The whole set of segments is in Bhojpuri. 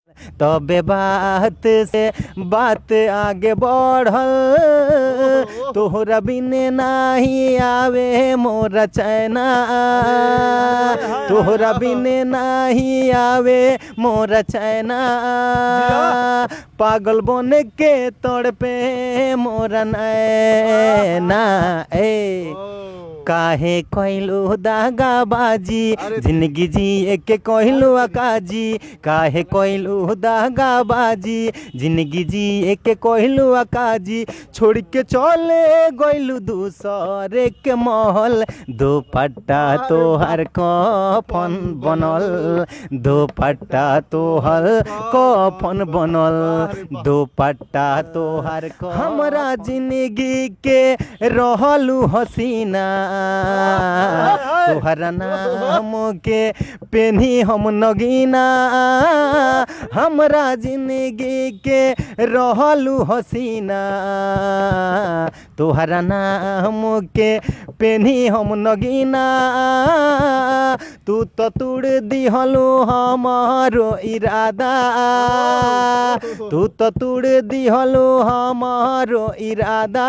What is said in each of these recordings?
तबे बात से बात आगे बढ़ल, तोहरा बिने नाही आवे मोरा चैना, तोहरा बिने नाही आवे मोरा चैना, पागल बन के तड़पे मोरा नैना। काहे कहलू दागाबाजी जिंदगी जी के कहलू अकाजी, काहे कहलू दागाबाजी जिंदगी जी के कहलू अकाजी, छोड़ के चले गइलू दूसरे के महल, दुपट्टा तोहर कफन बनल, दुपट्टा तोहर कफन बनल, दुपट्टा तोहर हमरा जिंदगी के रहलू हसीना, तोहरा नाम के पेनी हम नगीना, हमरा जिंदगी के रहलू हसीना, तोहरा नाम के पेनी हम नगीना, तू तो तोड़ दिहलू हमारो इरादा, तू तो तोड़ दिहलू हमारो इरादा,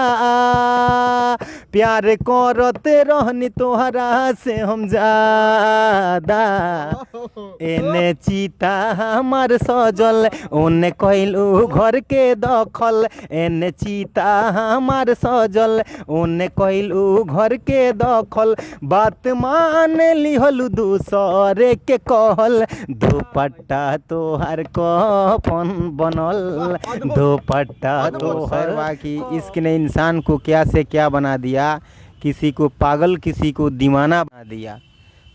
प्यार करते रहनी तोहरा से हम ज्यादा, एने चीता हमार सजल ओने कहलू घर के दखल, एने चीता हमार सजल ओने कहलू घर के दखल, बात मान लिहलू दूसरे के कहल, दुपट्टा तोहर कफन बनल, दुपट्टा तोहर। बाकी इश्क ने इंसान को क्या से क्या बना दिया, किसी को पागल किसी को दीवाना बना दिया,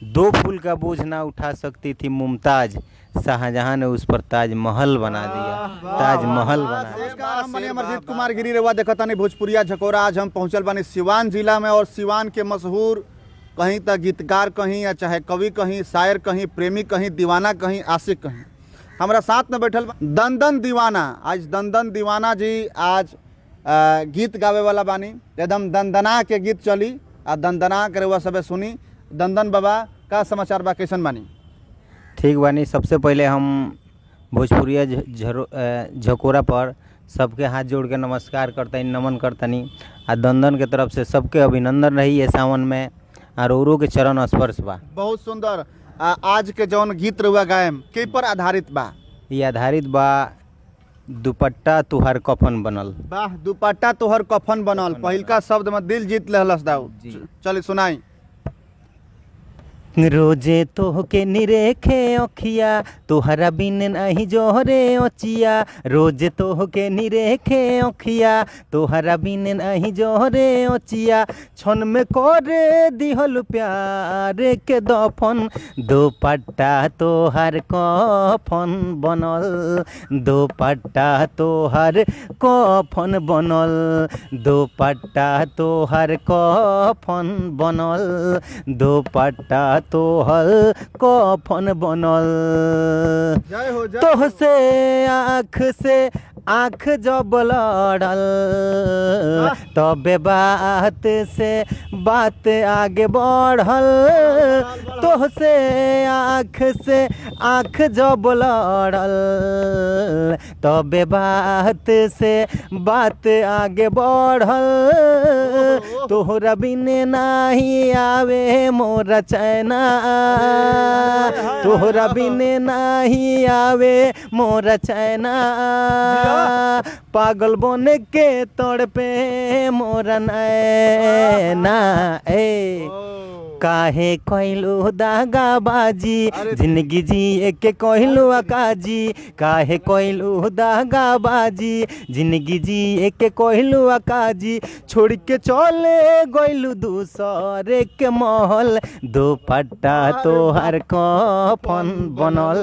दो फूल का बोझ ना उठा सकती थी मुमताज, शाहजहां ने उस पर ताजमहल बना दिया, ताजमहल बना दिया। हम अमरजीत कुमार गिरी रवा देखतानी भोजपुरिया झकोरा। आज हम पहुंचल बानी सिवान जिला में, और सिवान के मशहूर कहीं तक गीतकार कहीं या चाहे कवि कहीं, शायर कहीं, प्रेमी कहीं, दीवाना कहीं, आशिक कहीं, हमारा साथ में बैठल दंदन दीवाना। आज दंदन दीवाना जी आज गीत गावे वाला बानी, एकदम दंदना के गीत चली आ दंदना करे हुआ सबे सुनी। दंदन बाबा का समाचार बा, कैसन बानी? ठीक बानी। सबसे पहले हम भोजपुरिया झकोरा पर सबके हाथ जोड़ के नमस्कार करतनी, नमन करतनी, आ दंदन के तरफ से सबके अभिनंदन रही है सावन में, और औरों के चरण स्पर्श बा। बहुत सुंदर। आज के जौन गीत रहुआ गायम के पर आधारित बा? ये आधारित बा दुपट्टा तुहार कफन बनल। वाह, दुपट्टा तोहर कफन बनल, पहिलका शब्द में दिल जीत लेहलस दाऊ। चलिए सुनाई। रोजे तोहके निरेखे अखिया, तोहरा बिन नहीं जोहरे अचिया, रोजे तोहके निरेखे अखिया, तोहरा बिन नहीं जोहरे अचिया, क्षण में करे दिहल प्यार के दफन, दुपट्टा तोहर कफन बनल, दुपट्टा तोहर कफन बनल, दुपट्टा तोहर कफन बनल, दुपट्टा तोहर कफन बनल। तोहसे आँख से आँख जब लड़ल, तबे बात से बात आगे बढ़ल, तोहसे आँख से आँख जब लड़ल, तबे बात से बात आगे बढ़ल, तोहरा बिने नाही आवे मोरा चैना, तोहरा बिने नाही आवे मोरा चैना, पागल बन के तड़पे मोरा नैना। काहे कहलू दागाबाजी जिंदगी जी के कहलू अकाजी, काहे कहलू दागाबाजी जिंदगी जी के कहलू अकाजी, छोड़ के चले गइलू दूसरे के महल, दुपट्टा तोहर कफन बनल,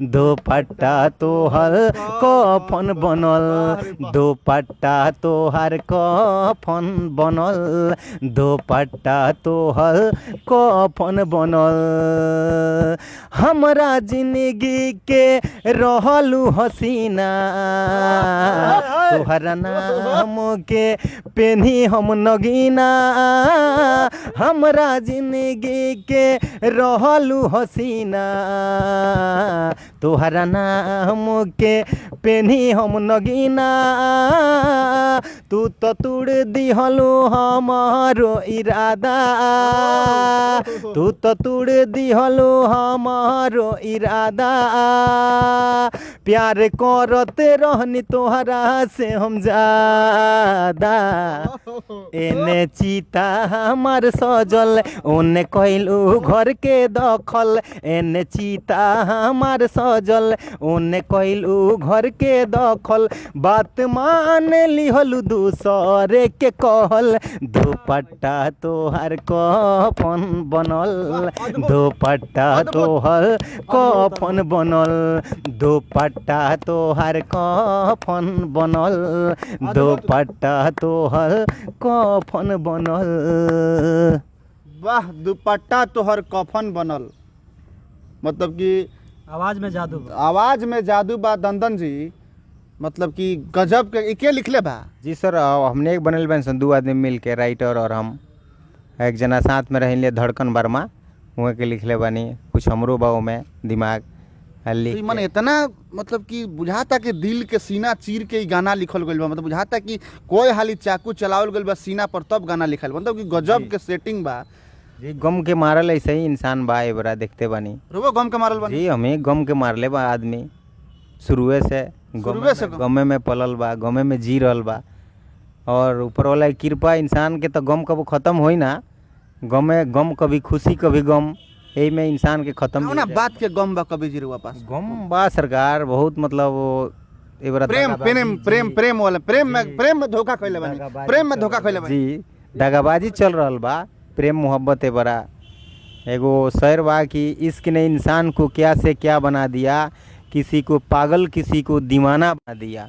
दुपट्टा तोहर कफन बनल, दुपट्टा तोहर कफन बनल, दुपट्टा तोहर कफन बनल हमरा जिंदगी के रहलू हसीना तोहरा नाम के पेनी हम नगीना हमरा जिंदगी के रहलू हसीना तोहरा नाम के पेनी हम नगीना तू तो तोड़ दिहलो हमारो इरादा तू तो तोड़ दिहलो हमारो इरादा प्यार करते रहनी तोहरा से हम ज्यादा एने चीता हमार सजल ओने कैलू घर के दखल एने चीता हमार सजल ओने कैलू घर के दखल बात मान लिहलू दूसरे के कहल दुपट्टा तोहर कफन बनल दुपट्टा तोहर कफन बनल दुपट्टा तोहर कफन बनल दुपट्टा तोहर कफन बनल वाह दुपट्टा तोहर कफन बनल मतलब कि आवाज में जादू बा। आवाज में जादू बा दंदन जी मतलब कि गजब के लिखले बा। जी सर हमने एक बनल बन सन 2 आदमी मिल के राइटर और हम एक जना साथ में रहिए धड़कन वर्मा हुए के लिखले बानी कुछ हमरो बाओ में दिमाग तो मन इतना मतलब कि बुझाता कि दिल के सीना चीर के ही गाना लिखल गइल बा मतलब बुझाता कि कोई हाली चाकू चलावल गइल बा सीना पर तब गाना लिखल मतलब कि गजब के सेटिंग बा। जी गम के मारल ऐसे ही इंसान बा एबरा देखते बानी रोबो गम के मारल बा जी हमें गम के मारले बा आदमी शुरुए से गमे में पलल बा गमे में जी रहल बा और ऊपर वाला की कृपा इंसान के तो गम कब खत्म होई ना गम कभी खुशी कभी गम यही में इंसान के खत्म ना बात के गम बा कभी जी रुआ पास गम बा सरकार बहुत मतलब एबरा प्रेम प्रेम प्रेम प्रेम वाला प्रेम में धोखा कइले बानी प्रेम में धोखा कइले बानी जी दगाबाजी चल रहल बा प्रेम मोहब्बत है बड़ा एगो शेर बा कि इश्क ने इंसान को क्या से क्या बना दिया किसी को पागल किसी को दीवाना बना दिया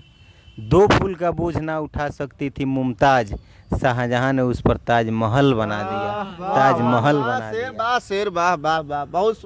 2 फूल का बोझ ना उठा सकती थी मुमताज शाहजहां ने उस पर ताजमहल बना दिया ताजमहल बना दिया शेर वाह वाह वाह बहुत